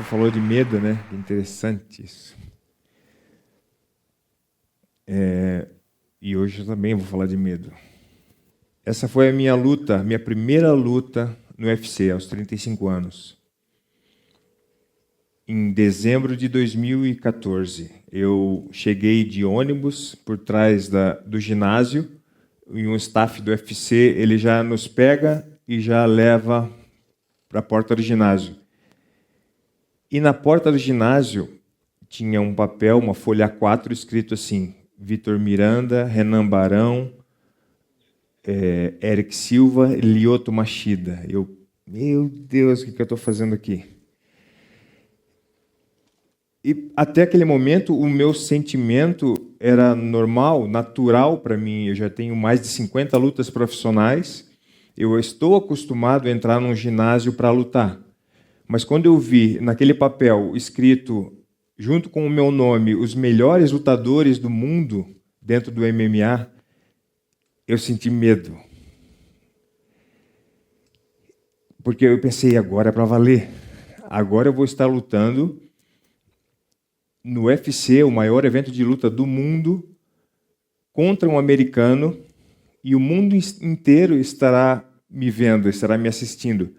falou de medo, né? Interessante isso. E hoje eu também vou falar de medo. Essa foi a minha luta, minha primeira luta no UFC, aos 35 anos. Em dezembro de 2014, eu cheguei de ônibus por trás do ginásio, e um staff do UFC, ele já nos pega e já leva para a porta do ginásio. E na porta do ginásio tinha um papel, uma folha A4, escrito assim: Vitor Miranda, Renan Barão, Eric Silva, Lyoto Machida. Meu Deus, o que eu estou fazendo aqui? E até aquele momento, o meu sentimento era normal, natural para mim. Eu já tenho mais de 50 lutas profissionais. Eu estou acostumado a entrar num ginásio para lutar. Mas quando eu vi naquele papel escrito, junto com o meu nome, os melhores lutadores do mundo dentro do MMA, eu senti medo. Porque eu pensei, agora é para valer. Agora eu vou estar lutando no UFC, o maior evento de luta do mundo, contra um americano, e o mundo inteiro estará me vendo, estará me assistindo.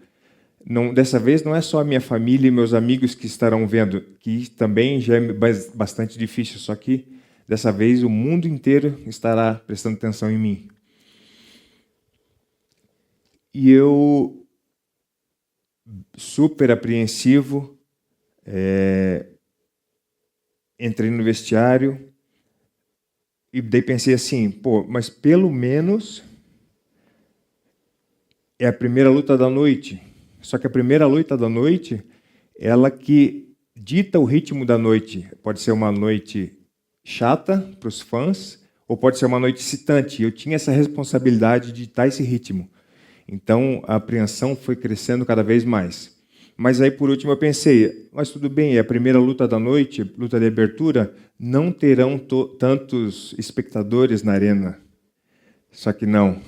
Não, dessa vez não é só a minha família e meus amigos que estarão vendo, que também já é bastante difícil, só que dessa vez o mundo inteiro estará prestando atenção em mim. E eu, super apreensivo, entrei no vestiário e daí pensei assim, mas pelo menos é a primeira luta da noite. Só que a primeira luta da noite, ela que dita o ritmo da noite. Pode ser uma noite chata para os fãs, ou pode ser uma noite excitante. Eu tinha essa responsabilidade de ditar esse ritmo. Então, a apreensão foi crescendo cada vez mais. Mas aí, por último, eu pensei, mas tudo bem, é a primeira luta da noite, luta de abertura, não terão tantos espectadores na arena. Só que não.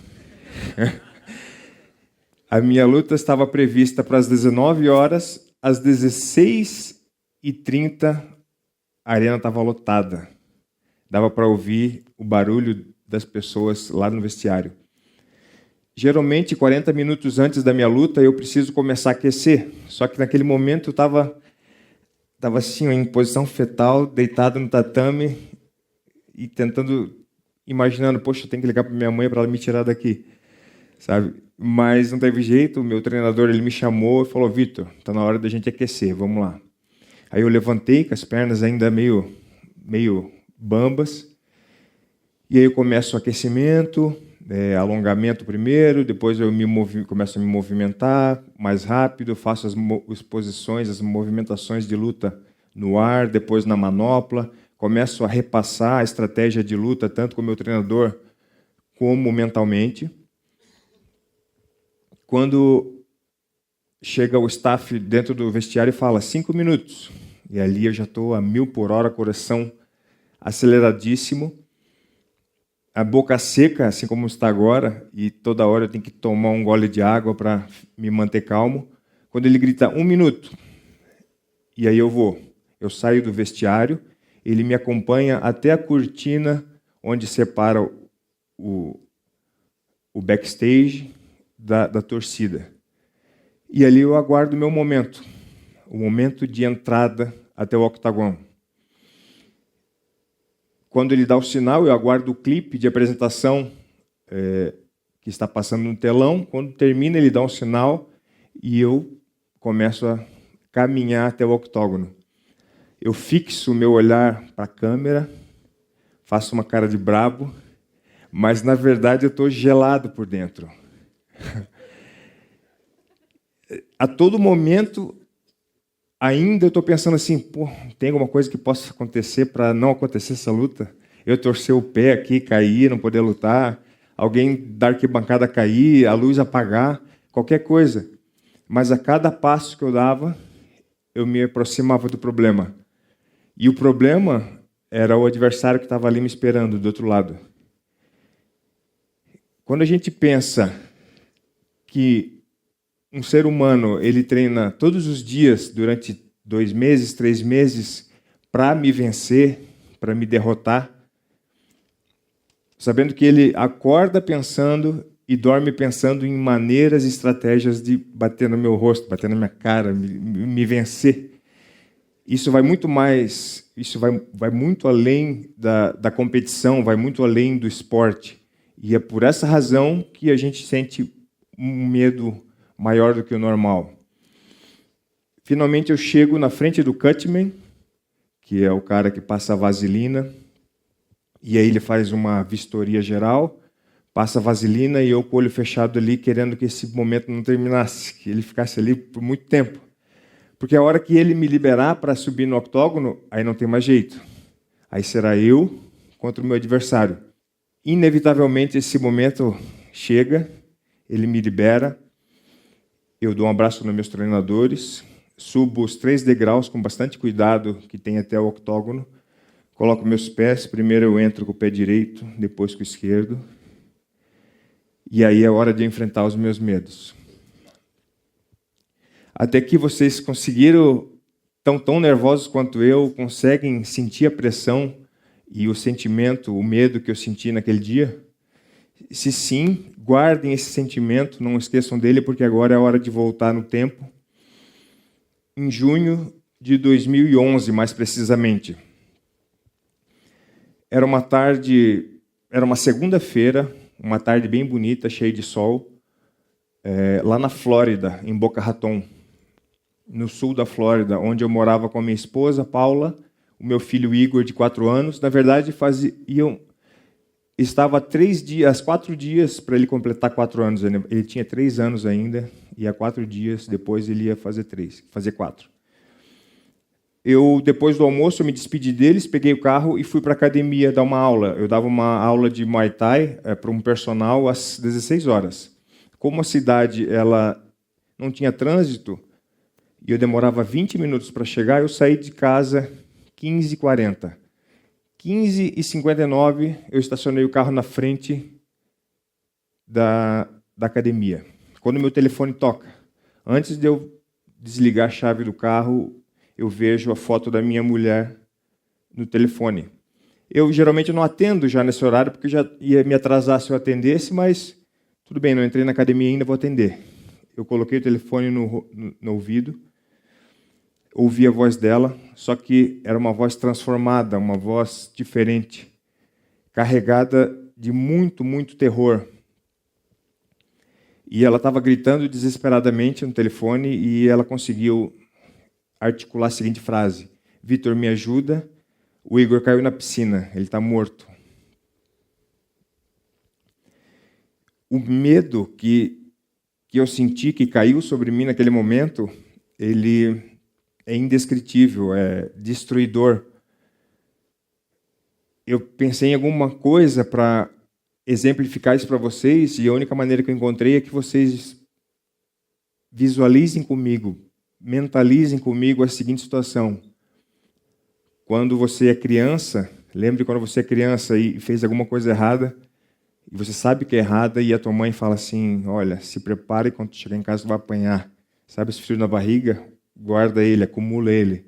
A minha luta estava prevista para as 19 horas, às 16h30, a arena estava lotada. Dava para ouvir o barulho das pessoas lá no vestiário. Geralmente, 40 minutos antes da minha luta, eu preciso começar a aquecer. Só que naquele momento eu estava assim, em posição fetal, deitado no tatame e imaginando, poxa, eu tenho que ligar para minha mãe para ela me tirar daqui, sabe? Mas não teve jeito, o meu treinador ele me chamou e falou, Vitor, está na hora da gente aquecer, vamos lá. Aí eu levantei com as pernas ainda meio bambas, e aí eu começo o aquecimento, alongamento primeiro, depois eu começo a me movimentar mais rápido, faço as posições, as movimentações de luta no ar, depois na manopla, começo a repassar a estratégia de luta, tanto com o meu treinador como mentalmente. Quando chega o staff dentro do vestiário e fala 5 minutos, e ali eu já estou a 1000 por hora, coração aceleradíssimo, a boca seca, assim como está agora, e toda hora eu tenho que tomar um gole de água para me manter calmo. Quando ele grita 1 minuto, e aí eu saio do vestiário, ele me acompanha até a cortina onde separa o backstage da torcida. E ali eu aguardo o meu momento, o momento de entrada até o octagon. Quando ele dá o sinal, eu aguardo o clipe de apresentação que está passando no telão. Quando termina, ele dá um sinal e eu começo a caminhar até o octógono. Eu fixo o meu olhar para a câmera, faço uma cara de brabo, mas, na verdade, eu estou gelado por dentro. A todo momento, ainda eu estou pensando assim, tem alguma coisa que possa acontecer para não acontecer essa luta? Eu torcer o pé aqui, cair, não poder lutar, alguém da arquibancada cair, a luz apagar, qualquer coisa. Mas a cada passo que eu dava, eu me aproximava do problema. E o problema era o adversário que estava ali me esperando, do outro lado. Quando a gente pensa que um ser humano ele treina todos os dias durante 2 meses, 3 meses, para me vencer, para me derrotar, sabendo que ele acorda pensando e dorme pensando em maneiras e estratégias de bater no meu rosto, bater na minha cara, me vencer. Isso vai muito mais, vai muito além da competição, vai muito além do esporte. E é por essa razão que a gente sente um medo maior do que o normal. Finalmente eu chego na frente do cutman, que é o cara que passa a vaselina, e aí ele faz uma vistoria geral, passa a vaselina e eu com o olho fechado ali, querendo que esse momento não terminasse, que ele ficasse ali por muito tempo. Porque a hora que ele me liberar para subir no octógono, aí não tem mais jeito. Aí será eu contra o meu adversário. Inevitavelmente esse momento chega, ele me libera, eu dou um abraço nos meus treinadores, subo os 3 degraus com bastante cuidado, que tem até o octógono, coloco meus pés, primeiro eu entro com o pé direito, depois com o esquerdo, e aí é hora de enfrentar os meus medos. Até que vocês conseguiram, tão nervosos quanto eu, conseguem sentir a pressão e o sentimento, o medo que eu senti naquele dia? Se sim, guardem esse sentimento, não esqueçam dele, porque agora é hora de voltar no tempo. Em junho de 2011, mais precisamente. Era uma segunda-feira, uma tarde bem bonita, cheia de sol, lá na Flórida, em Boca Raton, no sul da Flórida, onde eu morava com a minha esposa, Paula, o meu filho Igor, de 4 anos. Na verdade, estava há 4 dias para ele completar 4 anos. Ele tinha 3 anos ainda, e há 4 dias depois ele ia fazer 4. Depois do almoço, eu me despedi deles, peguei o carro e fui para a academia dar uma aula. Eu dava uma aula de Muay Thai para um personal às 16 horas. Como a cidade ela não tinha trânsito, e eu demorava 20 minutos para chegar, eu saí de casa 15h40. 15h59, eu estacionei o carro na frente da academia. Quando o meu telefone toca, antes de eu desligar a chave do carro, eu vejo a foto da minha mulher no telefone. Eu geralmente não atendo já nesse horário, porque já ia me atrasar se eu atendesse, mas tudo bem, não entrei na academia ainda, vou atender. Eu coloquei o telefone no ouvido, ouvi a voz dela, só que era uma voz transformada, uma voz diferente, carregada de muito, muito terror. E ela estava gritando desesperadamente no telefone e ela conseguiu articular a seguinte frase: Vitor, me ajuda, o Igor caiu na piscina, ele está morto. O medo que eu senti, que caiu sobre mim naquele momento, ele é indescritível, é destruidor. Eu pensei em alguma coisa para exemplificar isso para vocês, e a única maneira que eu encontrei é que vocês visualizem comigo, mentalizem comigo a seguinte situação. Quando você é criança, lembre quando você é criança e fez alguma coisa errada, e você sabe que é errada, e a tua mãe fala assim: olha, se prepare, quando chegar em casa tu vai apanhar. Sabe esse frio na barriga? Guarda ele, acumula ele.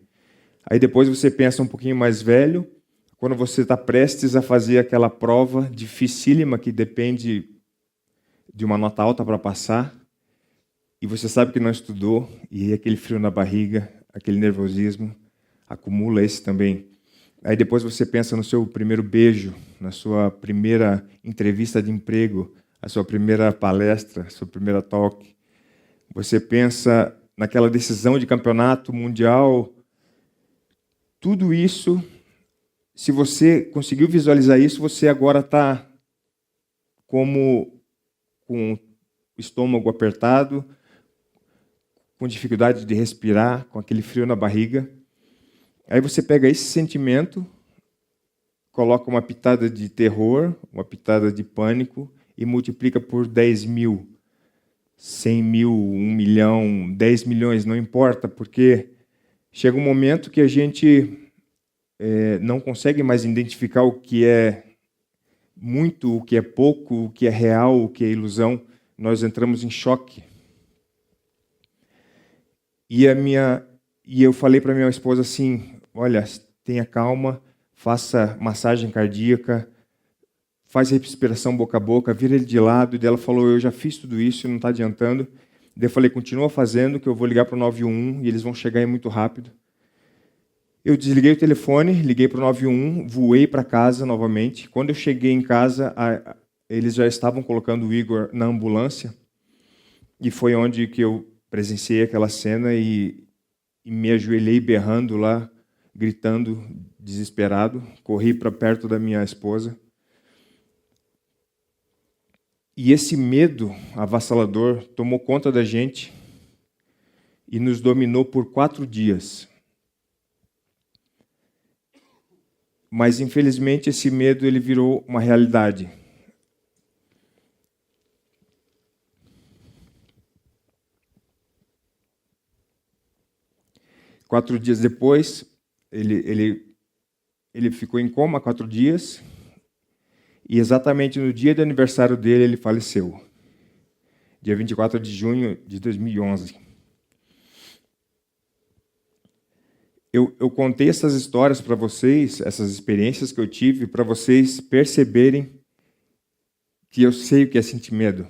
Aí depois você pensa um pouquinho mais velho, quando você está prestes a fazer aquela prova dificílima que depende de uma nota alta para passar, e você sabe que não estudou, e aí aquele frio na barriga, aquele nervosismo, acumula esse também. Aí depois você pensa no seu primeiro beijo, na sua primeira entrevista de emprego, a sua primeira palestra, a sua primeira talk. Você pensa naquela decisão de campeonato mundial. Tudo isso, se você conseguiu visualizar isso, você agora está como com o estômago apertado, com dificuldade de respirar, com aquele frio na barriga. Aí você pega esse sentimento, coloca uma pitada de terror, uma pitada de pânico e multiplica por 10 mil, 100 mil, 1 milhão, 10 milhões, não importa, porque chega um momento que a gente não consegue mais identificar o que é muito, o que é pouco, o que é real, o que é ilusão. Nós entramos em choque. E a minha E eu falei para minha esposa assim, olha, tenha calma, faça massagem cardíaca, faz respiração boca a boca, vira ele de lado. E ela falou, eu já fiz tudo isso, não está adiantando. Daí eu falei, continua fazendo, que eu vou ligar para o 911 e eles vão chegar aí muito rápido. Eu desliguei o telefone, liguei para o 911, voei para casa novamente. Quando eu cheguei em casa, eles já estavam colocando o Igor na ambulância. E foi onde que eu presenciei aquela cena e me ajoelhei berrando lá, gritando, desesperado. Corri para perto da minha esposa. E esse medo avassalador tomou conta da gente e nos dominou por 4 dias. Mas, infelizmente, esse medo ele virou uma realidade. Quatro dias depois, ele ficou em coma 4 dias. E exatamente no dia do aniversário dele, ele faleceu. Dia 24 de junho de 2011. Eu contei essas histórias para vocês, essas experiências que eu tive, para vocês perceberem que eu sei o que é sentir medo.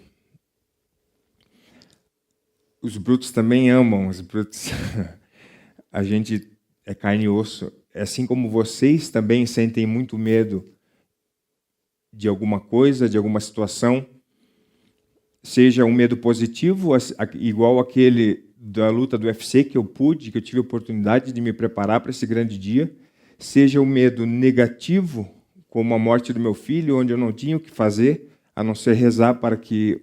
Os brutos também amam, os brutos. A gente é carne e osso. Assim como vocês também sentem muito medo de alguma coisa, de alguma situação, seja um medo positivo, igual aquele da luta do UFC que eu tive a oportunidade de me preparar para esse grande dia, seja um medo negativo, como a morte do meu filho, onde eu não tinha o que fazer, a não ser rezar para que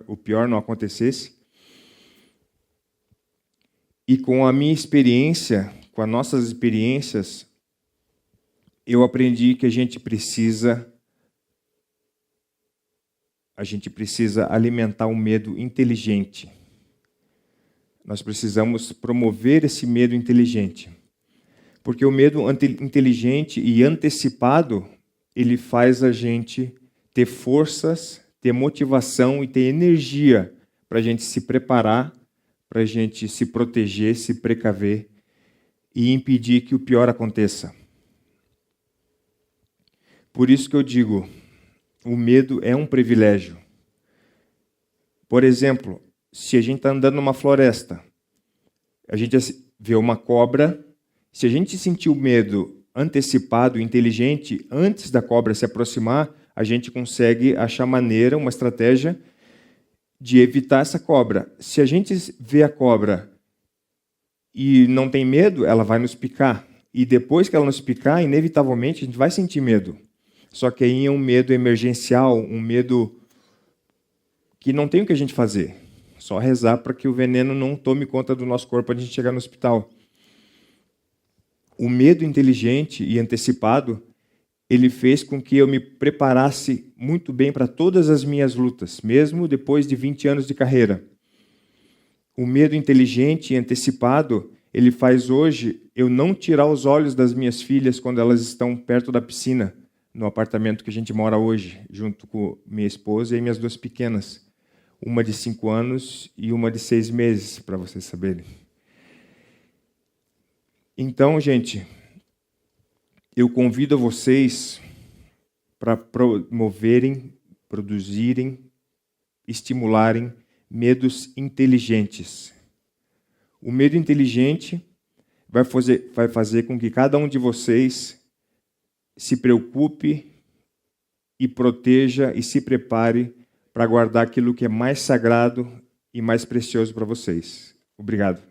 o pior não acontecesse. E com a minha experiência, com as nossas experiências, eu aprendi que a gente precisa alimentar um medo inteligente. Nós precisamos promover esse medo inteligente. Porque o medo inteligente e antecipado, ele faz a gente ter forças, ter motivação e ter energia para a gente se preparar, para a gente se proteger, se precaver e impedir que o pior aconteça. Por isso que eu digo, o medo é um privilégio. Por exemplo, se a gente está andando numa floresta, a gente vê uma cobra, se a gente sentir o medo antecipado, inteligente, antes da cobra se aproximar, a gente consegue achar maneira, uma estratégia de evitar essa cobra. Se a gente vê a cobra e não tem medo, ela vai nos picar. E depois que ela nos picar, inevitavelmente, a gente vai sentir medo. Só que aí é um medo emergencial, um medo que não tem o que a gente fazer. Só rezar para que o veneno não tome conta do nosso corpo antes de chegar no hospital. O medo inteligente e antecipado, ele fez com que eu me preparasse muito bem para todas as minhas lutas, mesmo depois de 20 anos de carreira. O medo inteligente e antecipado, ele faz hoje eu não tirar os olhos das minhas filhas quando elas estão perto da piscina, no apartamento que a gente mora hoje, junto com minha esposa e minhas 2 pequenas. Uma de 5 anos e uma de 6 meses, para vocês saberem. Então, gente, eu convido a vocês para promoverem, produzirem, estimularem medos inteligentes. O medo inteligente vai fazer com que cada um de vocês se preocupe e proteja e se prepare para guardar aquilo que é mais sagrado e mais precioso para vocês. Obrigado.